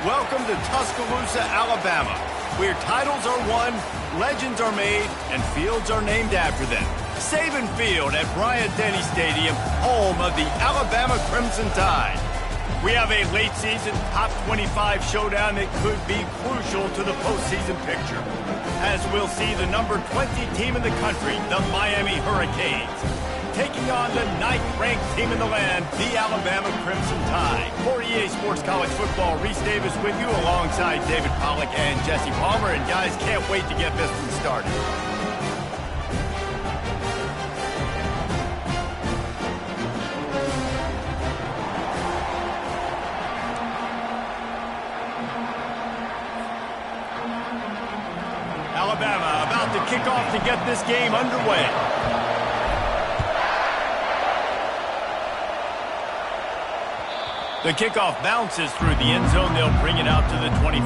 Welcome to Tuscaloosa, Alabama, where titles are won, legends are made, and fields are named after them. Saban Field at Bryant-Denny Stadium, home of the Alabama Crimson Tide. We have a late-season top 25 showdown that could be crucial to the postseason picture, as we'll see the number 20 team in the country, the Miami Hurricanes, taking on the 9th-ranked team in the land, the Alabama Crimson Tide. For EA Sports College Football, Reese Davis with you alongside David Pollack and Jesse Palmer. And guys, can't wait to get this one started. Alabama about to kick off to get this game underway. The kickoff bounces through the end zone. They'll bring it out to the 25.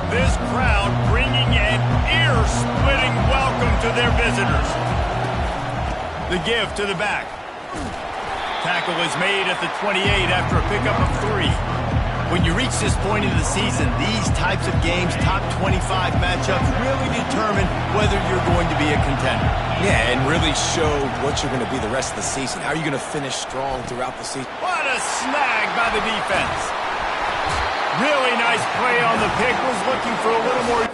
This crowd bringing an ear-splitting welcome to their visitors. The give to the back. Tackle is made at the 28 after a pickup of 3. When you reach this point in the season, these types of games, top 25 matchups, really determine whether you're going to be a contender. Yeah, and really show what you're going to be the rest of the season. How are you going to finish strong throughout the season? What a snag by the defense. Really nice play on the pick. Was looking for a little more.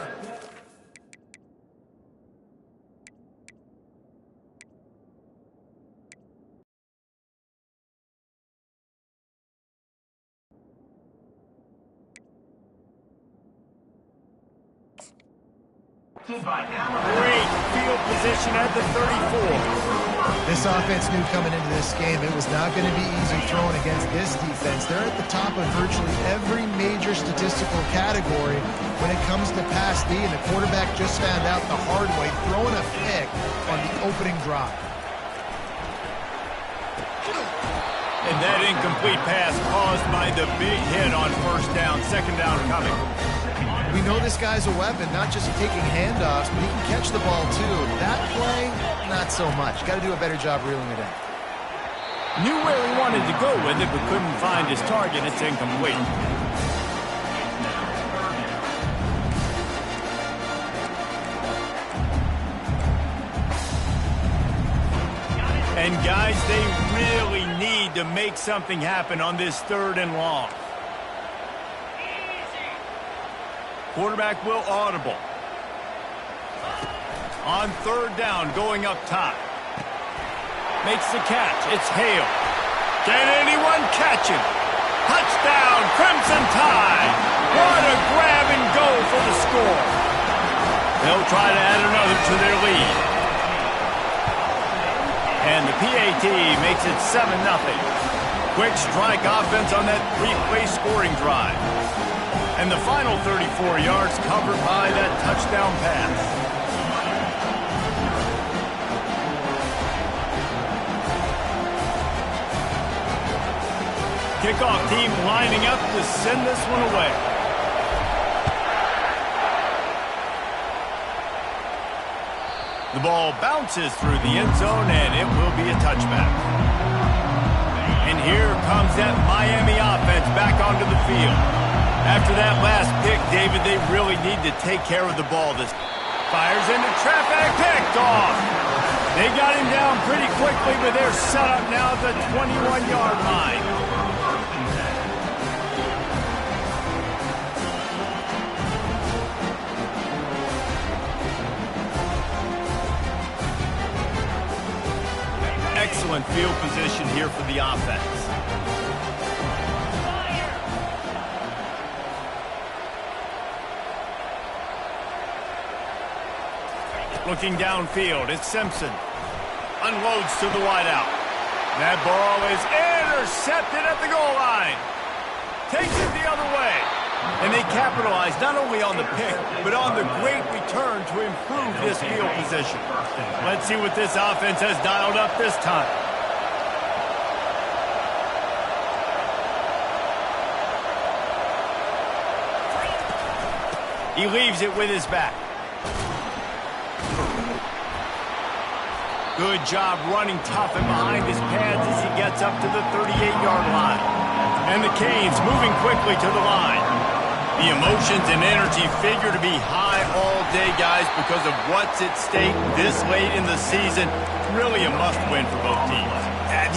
Great field position at the 34. This offense knew coming into this game it was not going to be easy throwing against this defense. They're at the top of virtually every major statistical category when it comes to pass D, and the quarterback just found out the hard way, throwing a pick on the opening drive. And that incomplete pass caused by the big hit on first down, second down coming. We know this guy's a weapon, not just taking handoffs, but he can catch the ball too. That play, not so much. Got to do a better job reeling it in. Knew where he wanted to go with it, but couldn't find his target. It's incomplete. And guys, they really need to make something happen on this 3rd and long. Quarterback will audible. On 3rd down, going up top. Makes the catch. It's Hale. Can anyone catch him? Touchdown, Crimson Tide. What a grab and go for the score. They'll try to add another to their lead. And the PAT makes it 7-0. Quick strike offense on that 3-play scoring drive. And the final 34 yards covered by that touchdown pass. Kickoff team lining up to send this one away. The ball bounces through the end zone, and it will be a touchback. And here comes that Miami offense back onto the field. After that last pick, David, they really need to take care of the ball. This fires into traffic, picked off. They got him down pretty quickly, but they're set up now at the 21-yard line. Excellent field position here for the offense. Looking downfield, it's Simpson. Unloads to the wideout. That ball is intercepted at the goal line. Takes it the other way. And they capitalize not only on the pick, but on the great return to improve this field position. Let's see what this offense has dialed up this time. He leaves it with his back. Good job running tough and behind his pads as he gets up to the 38-yard line. And the Canes moving quickly to the line. The emotions and energy figure to be high all day, guys, because of what's at stake this late in the season. Really a must-win for both teams.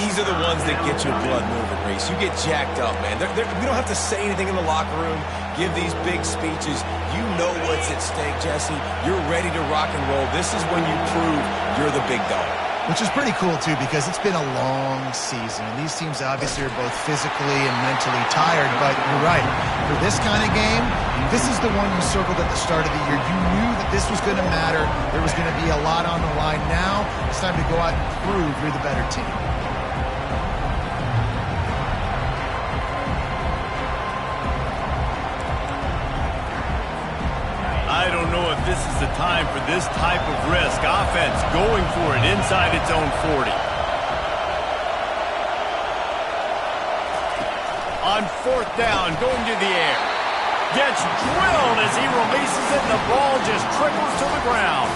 These are the ones that get your blood moving, Reese. You get jacked up, man. We don't have to say anything in the locker room, give these big speeches. You know what's at stake, Jesse. You're ready to rock and roll. This is when you prove you're the big dog. Which is pretty cool, too, because it's been a long season. And these teams obviously are both physically and mentally tired, but you're right. For this kind of game, this is the one you circled at the start of the year. You knew that this was going to matter. There was going to be a lot on the line. Now it's time to go out and prove you're the better team. I don't know if this is the time for this type of risk. Offense going for it inside its own 40. On fourth down, going to the air. Gets drilled as he releases it, and the ball just trickles to the ground.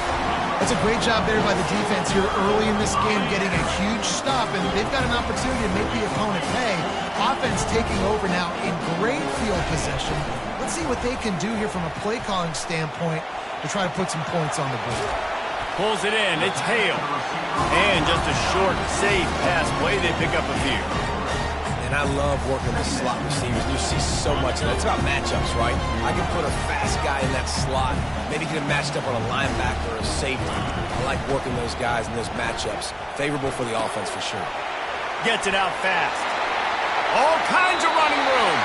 That's a great job there by the defense here early in this game, getting a huge stop, and they've got an opportunity to make the opponent pay. Offense taking over now in great field possession. Let's see what they can do here from a play calling standpoint to try to put some points on the board. Pulls it in. It's Hale. And just a short, safe pass play. They pick up a few. And I love working with slot receivers. You see so much of that. It's about matchups, right? I can put a fast guy in that slot, maybe get him matched up on a linebacker or a safety. I like working those guys in those matchups. Favorable for the offense for sure. Gets it out fast. All kinds of running room.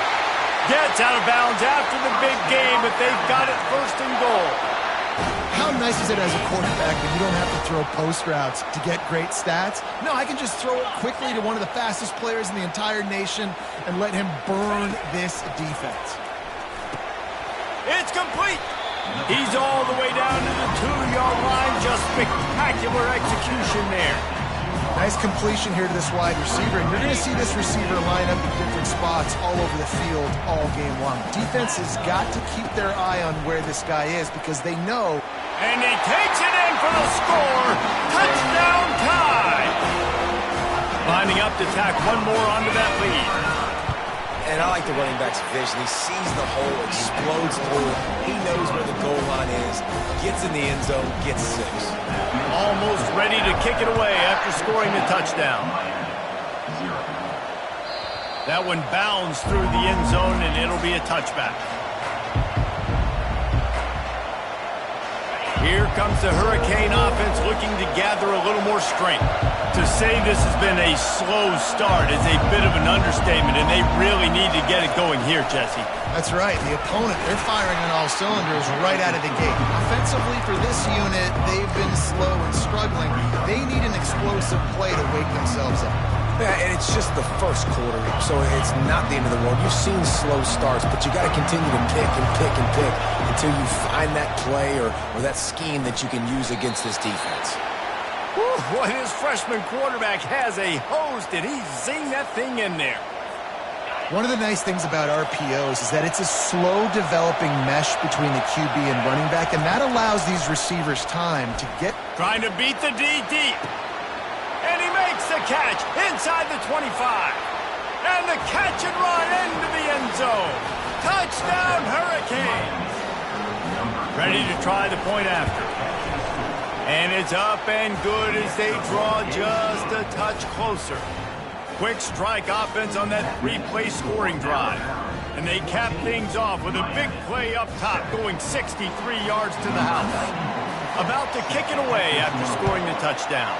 Gets out of bounds after the big game, but they've got it first and goal. How nice is it as a quarterback when you don't have to throw post routes to get great stats? No, I can just throw it quickly to one of the fastest players in the entire nation and let him burn this defense. It's complete. He's all the way down to the 2-yard line. Just spectacular execution there. Nice completion here to this wide receiver, and you're going to see this receiver line up in different spots all over the field all game long. Defense has got to keep their eye on where this guy is because they know. And he takes it in for the score. Touchdown tie. Lining up to tack one more onto that lead. And I like the running back's vision. He sees the hole, explodes through it. He knows where the goal line is, gets in the end zone, gets 6. Almost ready to kick it away after scoring the touchdown. That one bounds through the end zone, and it'll be a touchback. Here comes the Hurricane offense looking to gather a little more strength. To say this has been a slow start is a bit of an understatement, and they really need to get it going here, Jesse. That's right. The opponent, they're firing on all cylinders right out of the gate. Offensively for this unit, they've been slow and struggling. They need an explosive play to wake themselves up. Yeah, and it's just the first quarter, so it's not the end of the world. You've seen slow starts, but you got to continue to pick and pick and pick until you find that play or that scheme that you can use against this defense. Whew, boy, this freshman quarterback has a host, and he's zinged that thing in there. One of the nice things about RPOs is that it's a slow developing mesh between the QB and running back, and that allows these receivers time to get... Trying to beat the D deep. And he makes the catch inside the 25. And the catch and run into the end zone. Touchdown, Hurricanes. Ready to try the point after. And it's up and good as they draw just a touch closer. Quick strike offense on that 3-play scoring drive. And they cap things off with a big play up top going 63 yards to the house. About to kick it away after scoring the touchdown.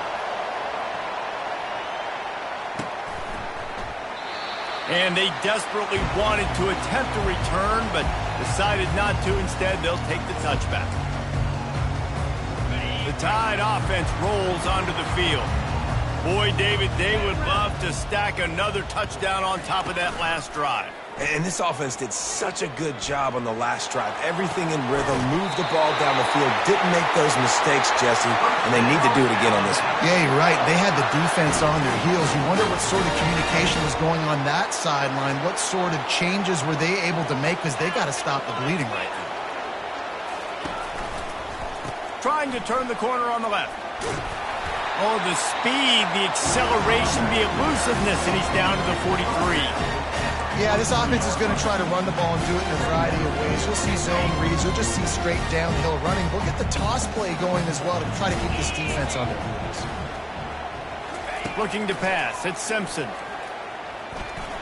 And they desperately wanted to attempt a return, but decided not to. Instead, they'll take the touchback. The Tide offense rolls onto the field. Boy, David, they would love to stack another touchdown on top of that last drive. And this offense did such a good job on the last drive. Everything in rhythm, moved the ball down the field, didn't make those mistakes, Jesse, and they need to do it again on this one. Yeah, you're right. They had the defense on their heels. You wonder what sort of communication was going on that sideline. What sort of changes were they able to make because they got to stop the bleeding right now. Trying to turn the corner on the left. Oh, the speed, the acceleration, the elusiveness, and he's down to the 43. Yeah, this offense is going to try to run the ball and do it in a variety of ways. You'll see zone reads. You'll just see straight downhill running. We'll get the toss play going as well to try to keep this defense on their heels. Looking to pass. It's Simpson.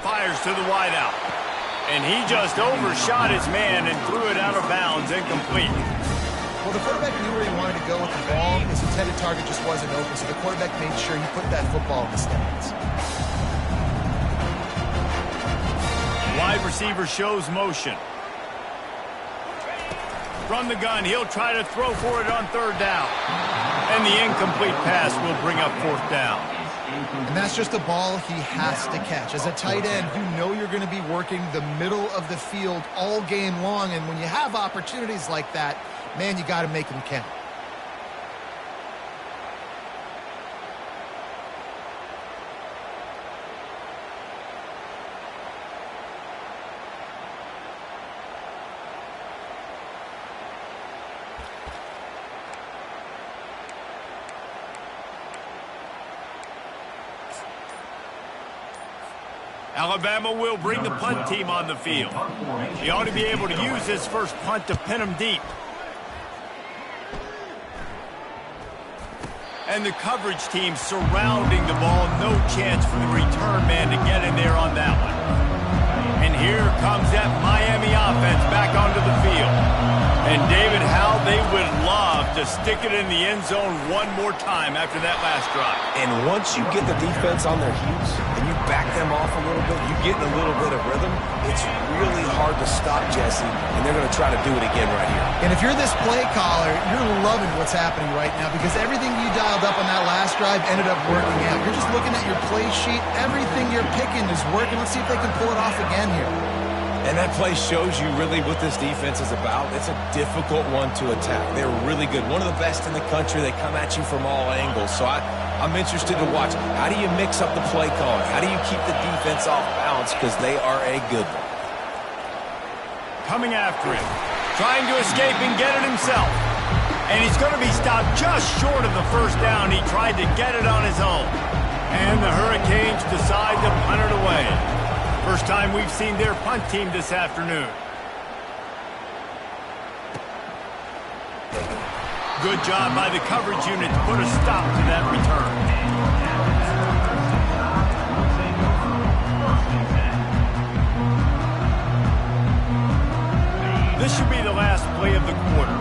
Fires to the wideout. And he just overshot his man and threw it out of bounds, incomplete. Well, the quarterback knew where he wanted to go with the ball. His intended target just wasn't open, so the quarterback made sure he put that football in the stands. Wide receiver shows motion. From the gun, he'll try to throw for it on third down. And the incomplete pass will bring up fourth down. And that's just a ball he has to catch. As a tight end, you know you're going to be working the middle of the field all game long, and when you have opportunities like that, man, you got to make them count. Alabama will bring the punt team on the field. He ought to be able to use his first punt to pin him deep. And the coverage team surrounding the ball. No chance for the return man to get in there on that one. And here comes that Miami offense back onto the field. And David, how they would love to stick it in the end zone one more time after that last drive. And once you get the defense on their heels and you back them off a little bit, you get in a little bit of rhythm, it's really hard to stop, Jesse, and they're going to try to do it again right here. And if you're this play caller, you're loving what's happening right now because everything you dialed up on that last drive ended up working out. You're just looking at your play sheet. Everything you're picking is working. Let's see if they can pull it off again here. And that play shows you really what this defense is about. It's a difficult one to attack. They're really good. One of the best in the country. They come at you from all angles. So I'm interested to watch. How do you mix up the play calling? How do you keep the defense off balance? Because they are a good one. Coming after him. Trying to escape and get it himself. And he's going to be stopped just short of the first down. He tried to get it on his own. And the Hurricanes decide to punt it away. First time we've seen their punt team this afternoon. Good job by the coverage unit to put a stop to that return. This should be the last play of the quarter.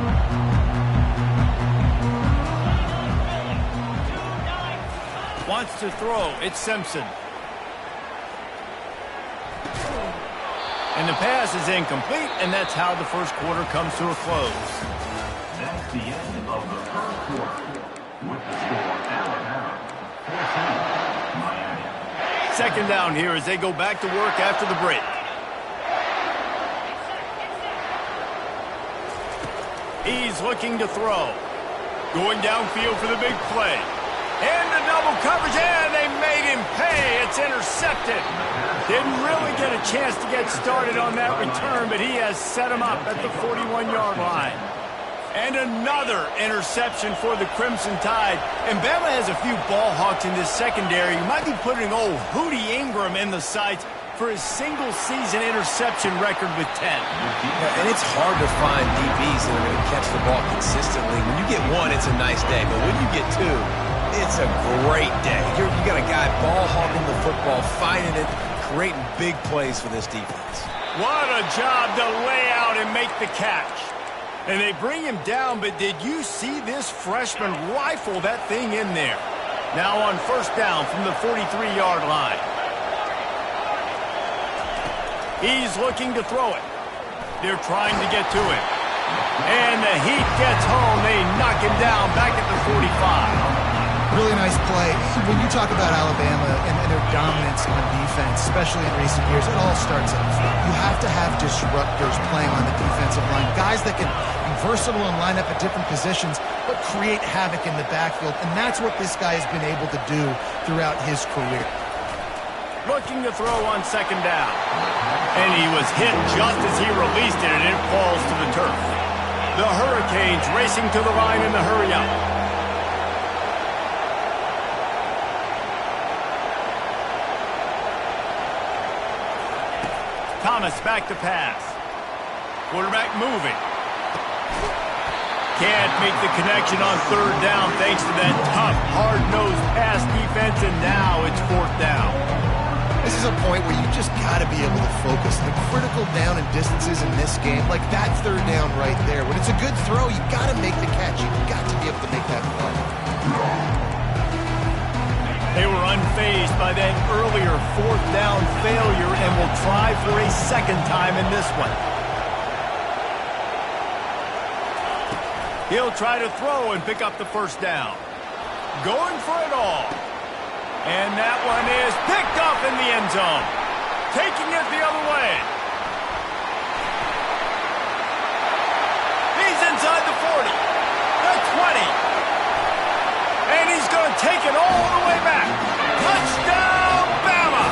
Wants to throw. It's Simpson. And the pass is incomplete, and that's how the first quarter comes to a close. That's the end of the first quarter. With the score, Alabama 14, Miami. Second down here as they go back to work after the break. He's looking to throw. Going downfield for the big play. And the double coverage, and they made him pay. It's intercepted. Didn't really get a chance to get started on that return, but he has set him up at the 41-yard line. And another interception for the Crimson Tide. And Bama has a few ball hawks in this secondary. You might be putting old Hootie Ingram in the sights for his single-season interception record with 10. Yeah, and it's hard to find DBs that are going to catch the ball consistently. When you get one, it's a nice day. But when you get two, it's a great day. You got a guy ball hawking the football, finding it, creating big plays for this defense. What a job to lay out and make the catch. And they bring him down, but did you see this freshman rifle that thing in there? Now on first down from the 43-yard line. He's looking to throw it. They're trying to get to it. And the heat gets home. They knock him down back at the 45. Really nice play. When you talk about Alabama and their dominance on defense, especially in recent years, it all starts up front. You have to have disruptors playing on the defensive line, guys that can be versatile and line up at different positions, but create havoc in the backfield. And that's what this guy has been able to do throughout his career. Looking to throw on second down. And he was hit just as he released it, and it falls to the turf. The Hurricanes racing to the line in the hurry-up. Thomas back to pass. Quarterback moving. Can't make the connection on third down thanks to that tough, hard-nosed pass defense, and now it's fourth down. This is a point where you just got to be able to focus. The critical down and distances in this game, like that third down right there. When it's a good throw, you got to make the catch. You've got to be able to make that play. They were unfazed by that earlier fourth down failure and will try for a second time in this one. He'll try to throw and pick up the first down. Going for it all. And that one is picked up in the end zone. Taking it the other way. He's inside the 40. The 20. And he's going to take it all the way back. Touchdown, Bama!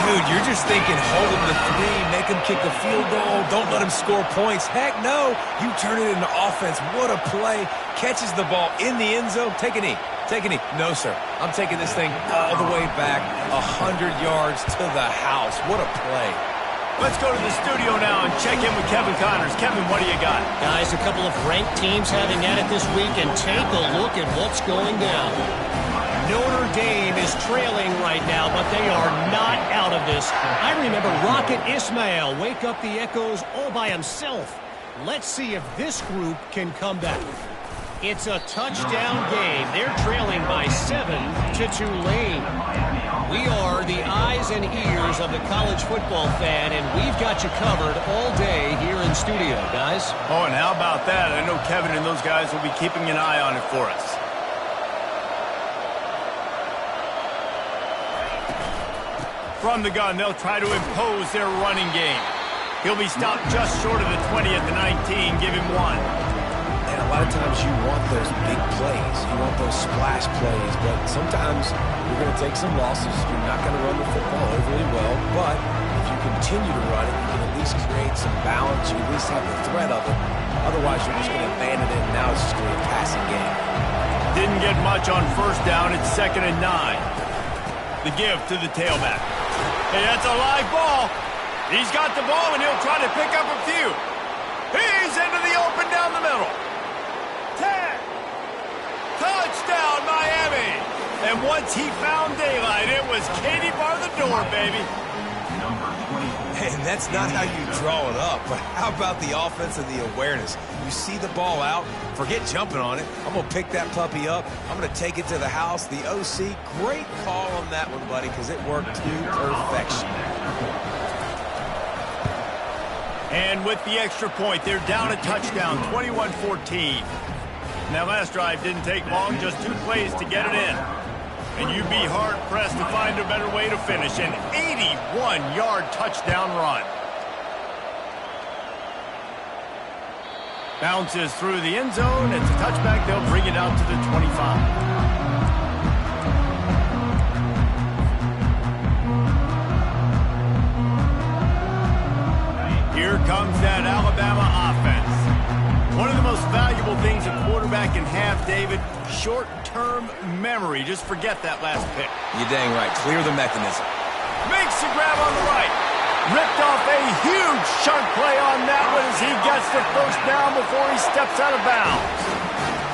Dude, you're just thinking, hold him to 3, make him kick a field goal, don't let him score points. Heck no, you turn it into offense. What a play. Catches the ball in the end zone. Take a knee. Take a knee. No, sir. I'm taking this thing all the way back 100 yards to the house. What a play. Let's go to the studio now and check in with Kevin Connors. Kevin, what do you got? Guys, a couple of ranked teams having at it this week, and take a look at what's going down. Notre Dame is trailing right now, but they are not out of this. I remember Rocket Ismail wake up the echoes all by himself. Let's see if this group can come back. It's a touchdown game. They're trailing by 7 to Tulane. We are the eyes and ears of the college football fan, and we've got you covered all day here in studio, guys. Oh, and how about that? I know Kevin and those guys will be keeping an eye on it for us. From the gun, they'll try to impose their running game. He'll be stopped just short of the 20 at the 19. Give him 1. And a lot of times you want those big plays. You want those splash plays. But sometimes you're going to take some losses. You're not going to run the football overly well. But if you continue to run it, you can at least create some balance. You at least have the threat of it. Otherwise, you're just going to abandon it, and now it's just going to be a passing game. Didn't get much on first down. It's 2nd and 9. The give to the tailback. Hey, that's a live ball. He's got the ball, and he'll try to pick up a few. He's into the open down the middle. 10. Touchdown, Miami. And once he found daylight, it was Katie bar the door, baby. And that's not how you draw it up, but how about the offense and the awareness? You see the ball out, forget jumping on it. I'm going to pick that puppy up. I'm going to take it to the house. The OC, great call on that one, buddy, because it worked to perfection. And with the extra point, they're down a touchdown, 21-14. That last drive didn't take long, just 2 plays to get it in. And you'd be hard-pressed to find a better way to finish an 81-yard touchdown run. Bounces through the end zone. It's a touchback. They'll bring it out to the 25. Here comes that Alabama offense. One of the most valuable things a quarterback can have, David, short-term memory. Just forget that last pick. You're dang right. Clear the mechanism. Makes the grab on the right. Ripped off a huge chunk play on that one as he gets the first down before he steps out of bounds.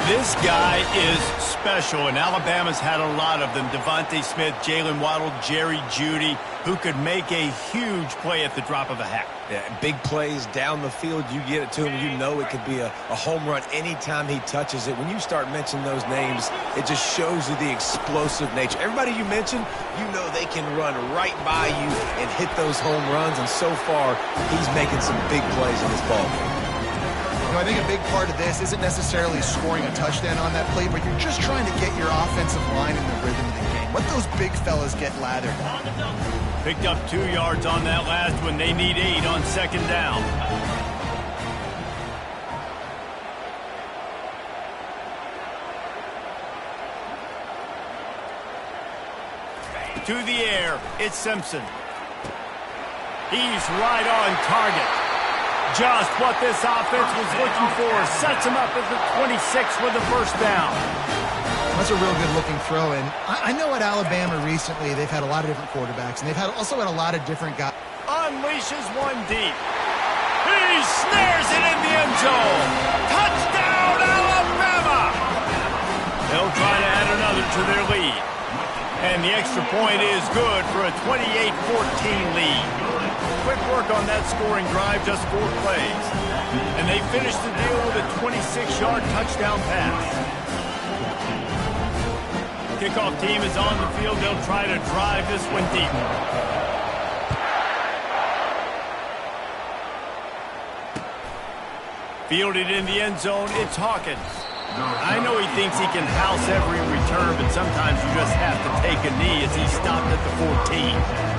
This guy is special, and Alabama's had a lot of them. Devontae Smith, Jalen Waddle, Jerry Jeudy, who could make a huge play at the drop of a hat. Yeah, big plays down the field, you get it to him, you know it could be a home run anytime he touches it. When you start mentioning those names, it just shows you the explosive nature. Everybody you mentioned, you know they can run right by you and hit those home runs, and so far, he's making some big plays in this ball game. You know, I think a big part of this isn't necessarily scoring a touchdown on that play, but you're just trying to get your offensive line in the rhythm of the game. Let those big fellas get lathered. Picked up 2 yards on that last one. They need 8 on 2nd down. To the air, it's Simpson. He's right on target. Just what this offense was looking for. Sets him up at the 26 with the first down. That's a real good-looking throw. And I know at Alabama recently they've had a lot of different quarterbacks, and they've also had a lot of different guys. Unleashes one deep. He snares it in the end zone. Touchdown, Alabama! They'll try to add another to their lead. And the extra point is good for a 28-14 lead. Quick work on that scoring drive, just 4 plays. And they finish the deal with a 26-yard touchdown pass. Kickoff team is on the field. They'll try to drive this one deep. Fielded in the end zone, it's Hawkins. I know he thinks he can house every return, but sometimes you just have to take a knee as he stopped at the 14.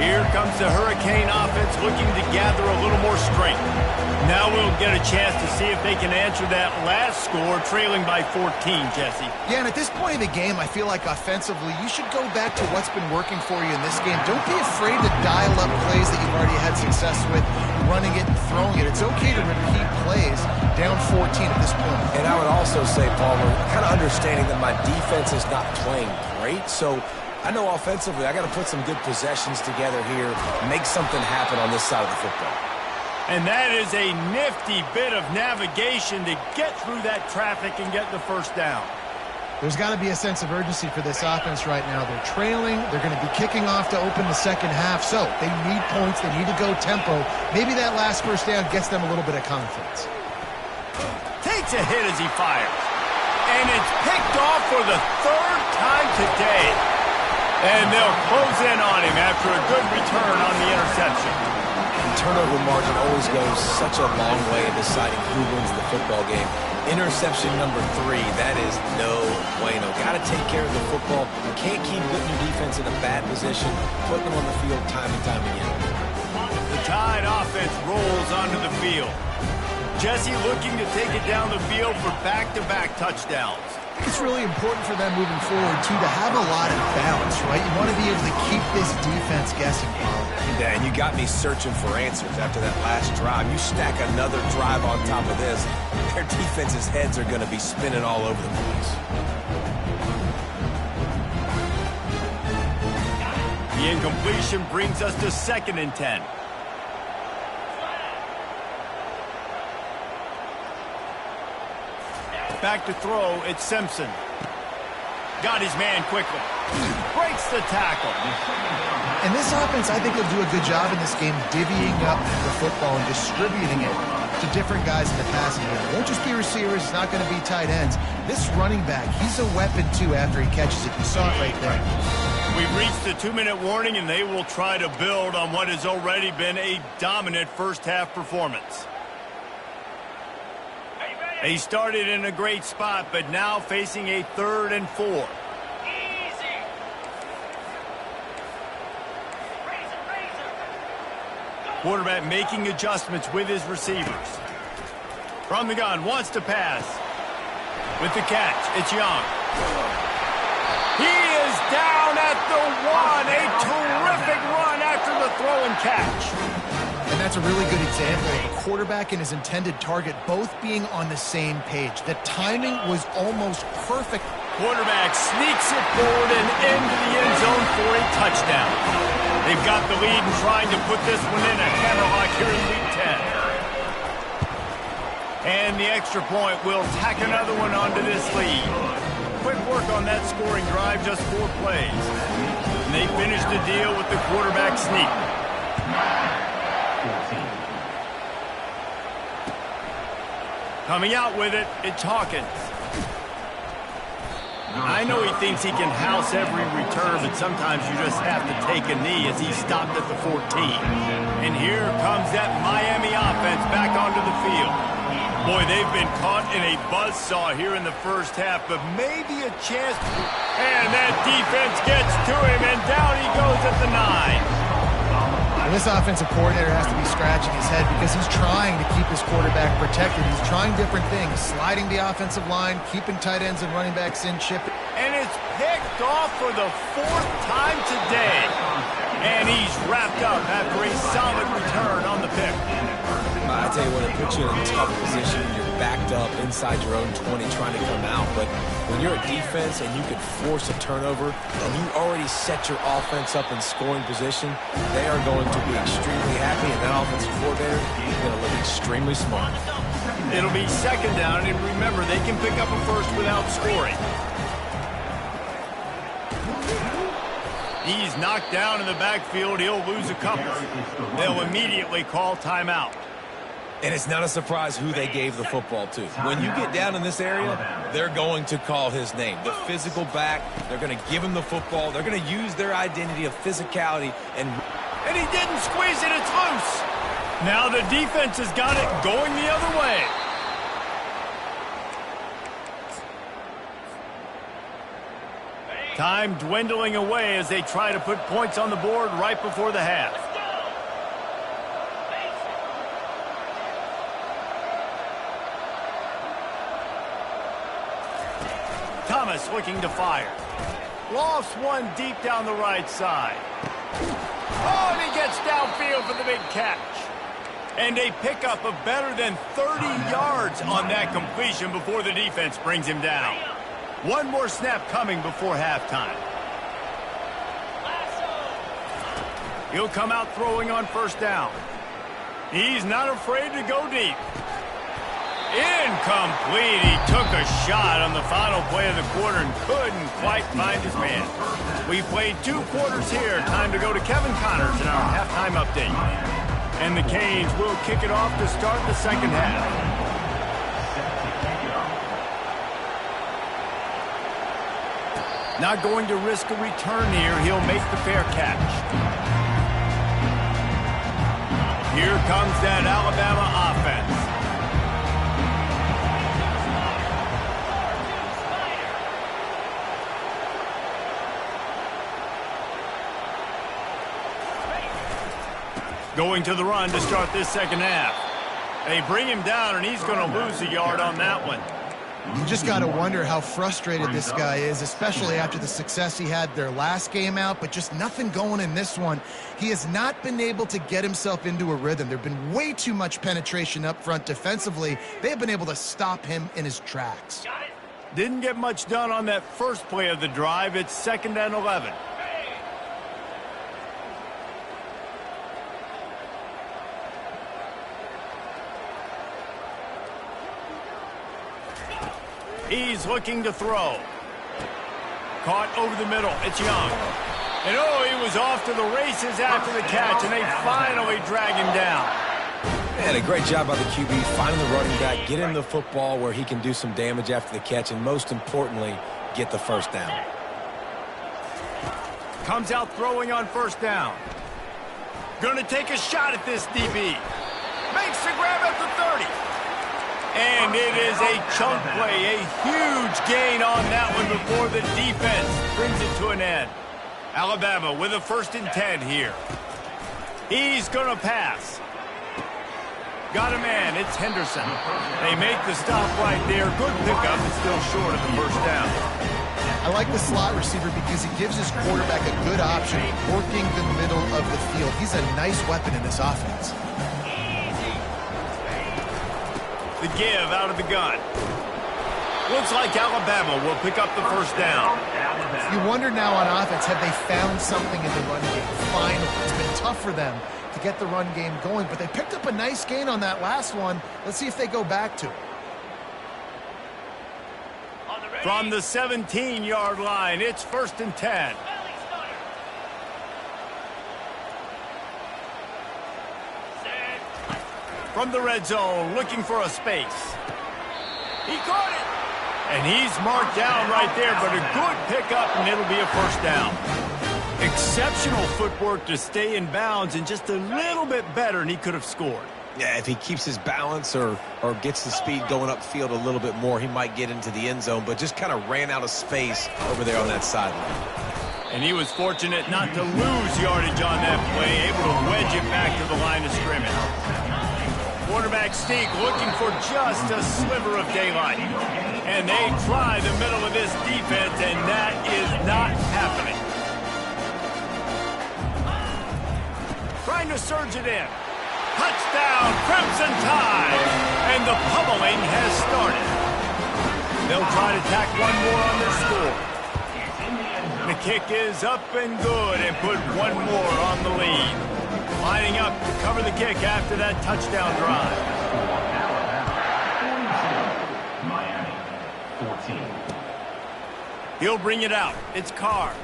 Here comes the Hurricane offense looking to gather a little more strength. Now we'll get a chance to see if they can answer that last score, trailing by 14, Jesse. Yeah, and at this point in the game, I feel like offensively, you should go back to what's been working for you in this game. Don't be afraid to dial up plays that you've already had success with, running it and throwing it. It's okay to repeat plays down 14 at this point. And I would also say, Palmer, kind of understanding that my defense is not playing great, so I know offensively I got to put some good possessions together here, make something happen on this side of the football. And that is a nifty bit of navigation to get through that traffic and get the first down. There's got to be a sense of urgency for this offense right now. They're trailing. They're going to be kicking off to open the second half. So they need points. They need to go tempo. Maybe that last first down gets them a little bit of confidence. Takes a hit as he fires. And it's picked off for the 3rd time today. And they'll close in on him after a good return on the interception. Turnover margin always goes such a long way in deciding who wins the football game. Interception number 3, that is no bueno. Got to take care of the football. Can't keep putting your defense in a bad position, putting them on the field time and time again. The Tide offense rolls onto the field. Jesse looking to take it down the field for back-to-back touchdowns. It's really important for them moving forward, too, to have a lot of balance, right? You want to be able to keep this defense guessing, Paul. Yeah, and you got me searching for answers after that last drive. You stack another drive on top of this, their defense's heads are going to be spinning all over the place. The incompletion brings us to 2nd and 10. Back to throw, it's Simpson. Got his man quickly. Breaks the tackle. And this offense, I think, will do a good job in this game divvying up the football and distributing it to different guys in the passing game. It won't just be receivers. It's not going to be tight ends. This running back, he's a weapon, too, after he catches it. You saw it right there. We've reached the 2-minute warning, and they will try to build on what has already been a dominant first-half performance. They started in a great spot, but now facing a 3rd and 4. Quarterback making adjustments with his receivers. From the gun, wants to pass. With the catch, it's Young. He is down at the 1. A terrific run after the throw and catch. And that's a really good example of a quarterback and his intended target both being on the same page. The timing was almost perfect. Quarterback sneaks it forward and into the end zone for a touchdown. They've got the lead and trying to put this one in at Hammerlock here in Week 10. And the extra point will tack another one onto this lead. Quick work on that scoring drive, just 4 plays. And they finish the deal with the quarterback sneak. Coming out with it, it's Hawkins. I know he thinks he can house every return, but sometimes you just have to take a knee as he stopped at the 14. And here comes that Miami offense back onto the field. Boy, they've been caught in a buzzsaw here in the first half, but maybe a chance. And that defense gets to him, and down he goes at the 9. This offensive coordinator has to be scratching his head because he's trying to keep his quarterback protected. He's trying different things, sliding the offensive line, keeping tight ends and running backs in, chipping. And it's picked off for the 4th time today. And he's wrapped up after a solid return on the pick. I tell you what, it puts you in a tough position. You're backed up inside your own 20 trying to come out. But when you're a defense and you can force a turnover and you already set your offense up in scoring position, they are going to be extremely happy. And that offensive coordinator is going to look extremely smart. It'll be 2nd down, and remember, they can pick up a first without scoring. He's knocked down in the backfield. He'll lose a couple. They'll immediately call timeout. And it's not a surprise who they gave the football to. When you get down in this area, they're going to call his name. The physical back, they're going to give him the football. They're going to use their identity of physicality. And he didn't squeeze it. It's loose. Now the defense has got it going the other way. Time dwindling away as they try to put points on the board right before the half. Thomas looking to fire. Lofts one deep down the right side. Oh, and he gets downfield for the big catch. And a pickup of better than 30 yards on that completion before the defense brings him down. One more snap coming before halftime. He'll come out throwing on 1st down. He's not afraid to go deep. Incomplete. He took a shot on the final play of the quarter and couldn't quite find his man. We played 2 quarters here. Time to go to Kevin Connors in our halftime update. And the Canes will kick it off to start the 2nd half. Not going to risk a return here. He'll make the fair catch. Here comes that Alabama offense. Going to the run to start this 2nd half. They bring him down, and he's going to lose a yard on that one. You just got to wonder how frustrated this guy is, especially after the success he had their last game out, but just nothing going in this one. He has not been able to get himself into a rhythm. There have been way too much penetration up front defensively. They have been able to stop him in his tracks. Didn't get much done on that first play of the drive. It's 2nd and 11. He's looking to throw. Caught over the middle. It's Young. And oh, he was off to the races after the catch, and they finally drag him down. Man, a great job by the QB, finding the running back, get him the football where he can do some damage after the catch, and most importantly, get the 1st down. Comes out throwing on 1st down. Gonna take a shot at this DB. Makes the grab at the 30. And it is a chunk play, a huge gain on that one before the defense brings it to an end. Alabama with a 1st and 10 here. He's going to pass. Got a man, it's Henderson. They make the stop right there. Good pickup, but still short of the 1st down. I like the slot receiver because he gives his quarterback a good option working the middle of the field. He's a nice weapon in this offense. The give out of the gun. Looks like Alabama will pick up the 1st down. You wonder now on offense, have they found something in the run game? Finally, it's been tough for them to get the run game going, but they picked up a nice gain on that last one. Let's see if they go back to it. From the 17-yard line, it's 1st and 10. From the red zone, looking for a space. He caught it. And he's marked down right there, but a good pickup, and it'll be a 1st down. Exceptional footwork to stay in bounds, and just a little bit better, and he could have scored. Yeah, if he keeps his balance or gets the speed going upfield a little bit more, he might get into the end zone, but just kind of ran out of space over there on that sideline. And he was fortunate not to lose yardage on that play, able to wedge it back to the line of scrimmage. Quarterback sneak looking for just a sliver of daylight. And they try the middle of this defense, and that is not happening. Trying to surge it in. Touchdown, Crimson Tide! And the pummeling has started. They'll try to tack one more on their score. The kick is up and good and put one more on the lead. Lining up to cover the kick after that touchdown drive. Miami, 14. He'll bring it out. It's Carr.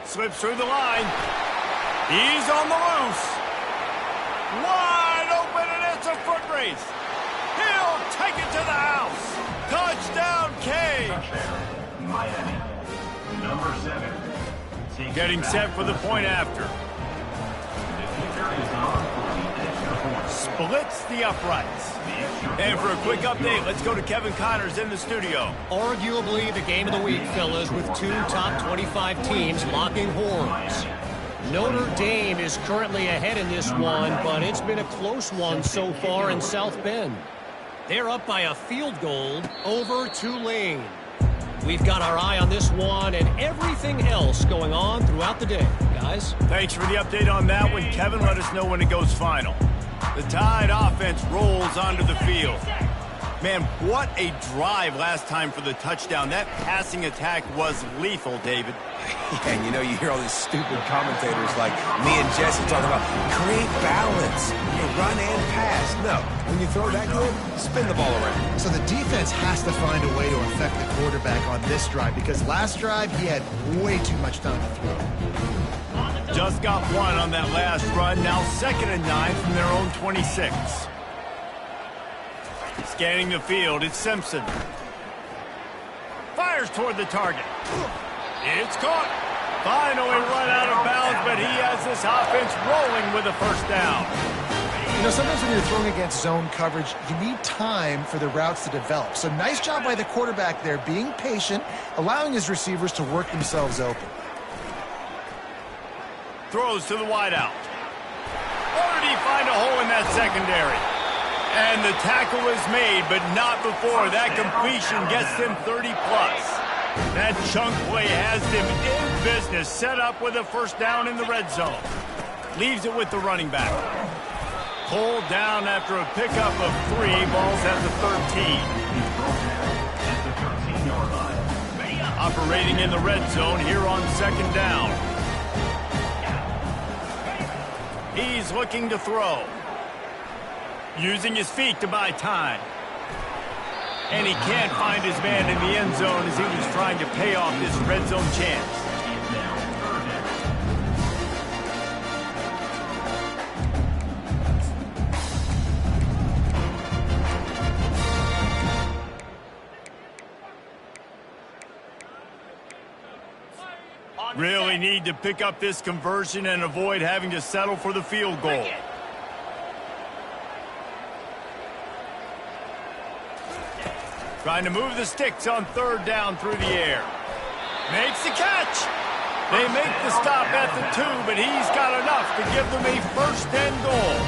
Slips through the line. He's on the loose. Wide open, and it's a foot race. He'll take it to the house. Touchdown, K. Touchdown, Miami. Number 7. Getting set for the point after. Splits the uprights. And for a quick update, let's go to Kevin Connors in the studio. Arguably the game of the week, fellas, with two top 25 teams locking horns. Notre Dame is currently ahead in this one, but it's been a close one so far in South Bend. They're up by a field goal over Tulane. We've got our eye on this one and everything else going on throughout the day, guys. Thanks for the update on that one, Kevin. Let us know when it goes final. The Tide offense rolls onto the field. Man, what a drive last time for the touchdown. That passing attack was lethal, David. Yeah, and you know, you hear all these stupid commentators like me and Jesse talking about create balance, run and pass. No, when you throw that good, spin the ball around. So the defense has to find a way to affect the quarterback on this drive because last drive he had way too much time to throw. Just got one on that last run. Now 2nd and 9 from their own 26. Scanning the field, it's Simpson. Fires toward the target. It's caught. Finally run out of bounds, but he has this offense rolling with a first down. You know, sometimes when you're throwing against zone coverage, you need time for the routes to develop. So nice job by the quarterback there, being patient, allowing his receivers to work themselves open. Throws to the wideout. Or did he find a hole in that secondary? And the tackle is made, but not before that completion gets them 30-plus. That chunk play has them in business, set up with a first down in the red zone. Leaves it with the running back. Pulled down after a pickup of 3, balls at the 13. Operating in the red zone here on 2nd down. He's looking to throw. Using his feet to buy time. And he can't find his man in the end zone as he was trying to pay off this red zone chance. Really need to pick up this conversion and avoid having to settle for the field goal. Trying to move the sticks on 3rd down through the air. Makes the catch. They make the stop at the 2, but he's got enough to give them a 1st and goal.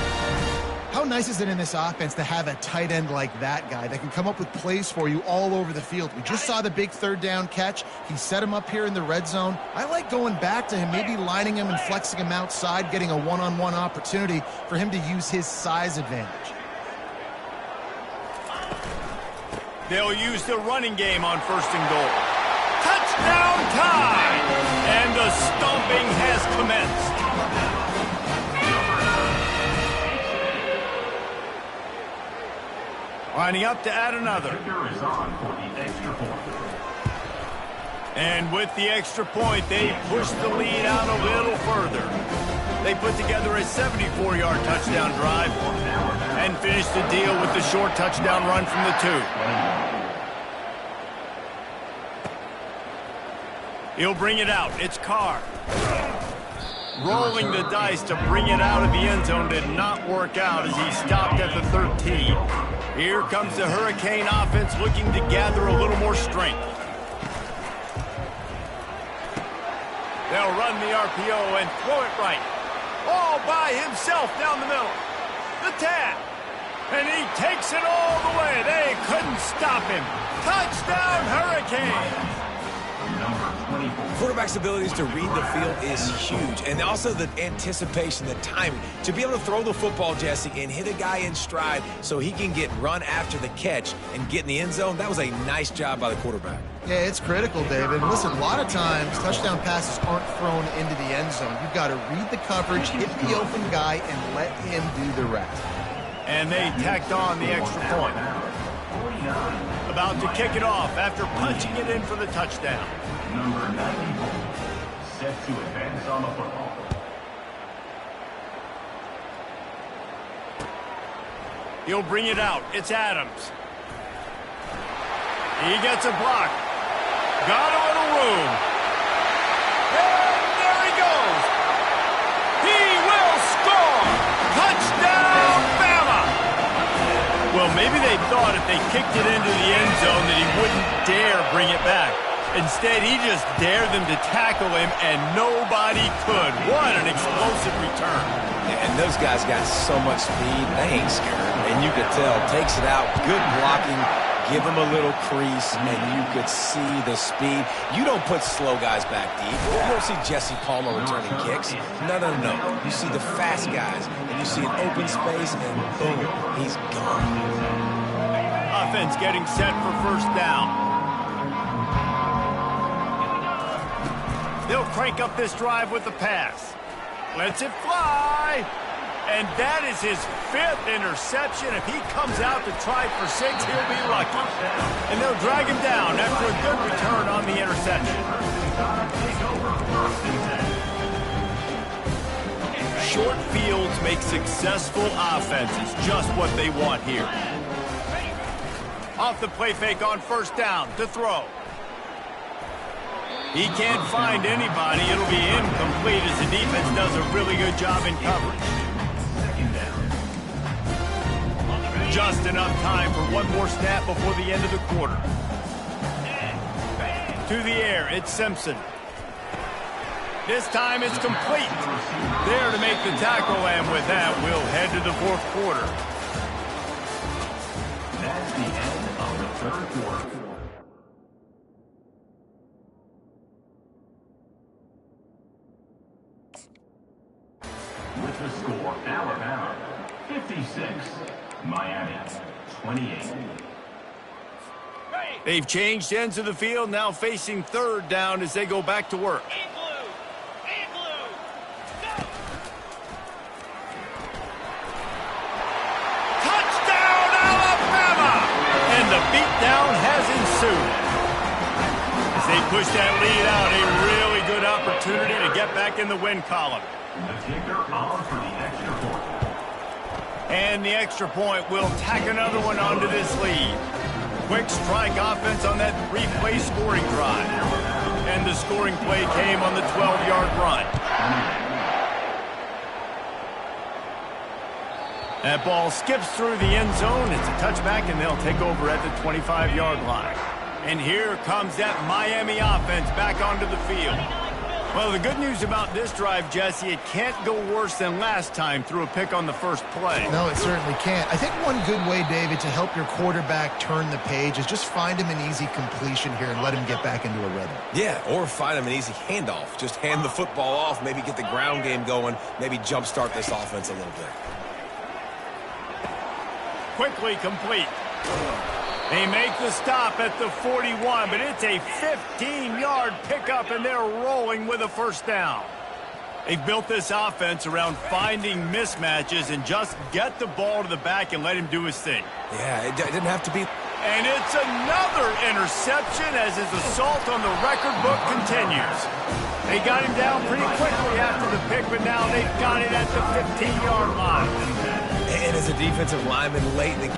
How nice is it in this offense to have a tight end like that guy that can come up with plays for you all over the field? We just saw the big 3rd down catch. He set him up here in the red zone. I like going back to him, maybe lining him and flexing him outside, getting a one-on-one opportunity for him to use his size advantage. They'll use the running game on 1st and goal. Touchdown Tide! And the stomping has commenced. Lining up to add another. And with the extra point, they push the lead out a little further. They put together a 74-yard touchdown drive and finish the deal with the short touchdown run from the 2. He'll bring it out. It's Carr. Rolling the dice to bring it out of the end zone did not work out as he stopped at the 13. Here comes the Hurricane offense looking to gather a little more strength. They'll run the RPO and throw it right. All by himself down the middle. The tap. And he takes it all the way. They couldn't stop him. Touchdown, Hurricanes. Quarterback's abilities to read the field is huge, and also the anticipation, the timing. To be able to throw the football, Jesse, and hit a guy in stride so he can get run after the catch and get in the end zone, that was a nice job by the quarterback. Yeah, it's critical, David. And listen, a lot of times touchdown passes aren't thrown into the end zone. You've got to read the coverage, hit the open guy, and let him do the rest. And they tacked on the extra point. About to kick it off after punching it in for the touchdown. Number 94, set to advance on the football. He'll bring it out. It's Adams. He gets a block. Got a little room. And there he goes. He will score. Touchdown, Bama. Well, maybe they thought if they kicked it into the end zone that he wouldn't dare bring it back. Instead, he just dared them to tackle him, and nobody could. What an explosive return. And those guys got so much speed, they ain't scared. And you could tell, takes it out, good blocking, give him a little crease, and you could see the speed. You don't put slow guys back deep. You don't see Jesse Palmer returning kicks. No. You see the fast guys, and you see an open space, and boom, he's gone. Offense getting set for first down. They'll crank up this drive with the pass. Lets it fly. And that is his 5th interception. If he comes out to try for 6, he'll be lucky. And they'll drag him down after a good return on the interception. Short fields make successful offenses just what they want here. Off the play fake on first down to throw. He can't find anybody. It'll be incomplete as the defense does a really good job in coverage. Just enough time for one more snap before the end of the quarter. To the air, it's Simpson. This time it's complete. There to make the tackle, and with that, we'll head to the fourth quarter. That's the end of the third quarter. With the score, Alabama 56, Miami 28. They've changed ends of the field, now facing third down as they go back to work. Touchdown, Alabama! And the beatdown has ensued. As they push that lead out, a really good opportunity to get back in the win column. The kicker on for the extra point. And the extra point will tack another one onto this lead. Quick strike offense on that 3-play scoring drive. And the scoring play came on the 12-yard run. That ball skips through the end zone. It's a touchback, and they'll take over at the 25-yard line. And here comes that Miami offense back onto the field. Well, the good news about this drive, Jesse, it can't go worse than last time through a pick on the first play. No, it certainly can't. I think one good way, David, to help your quarterback turn the page is just find him an easy completion here and let him get back into a rhythm. Yeah, or find him an easy handoff. Just hand the football off, maybe get the ground game going, maybe jumpstart this offense a little bit. Quickly complete. They make the stop at the 41, but it's a 15-yard pickup, and they're rolling with a first down. They've built this offense around finding mismatches and just get the ball to the back and let him do his thing. Yeah, it didn't have to be. And it's another interception as his assault on the record book continues. They got him down pretty quickly after the pick, but now they've got it at the 15-yard line. And as a defensive lineman late in the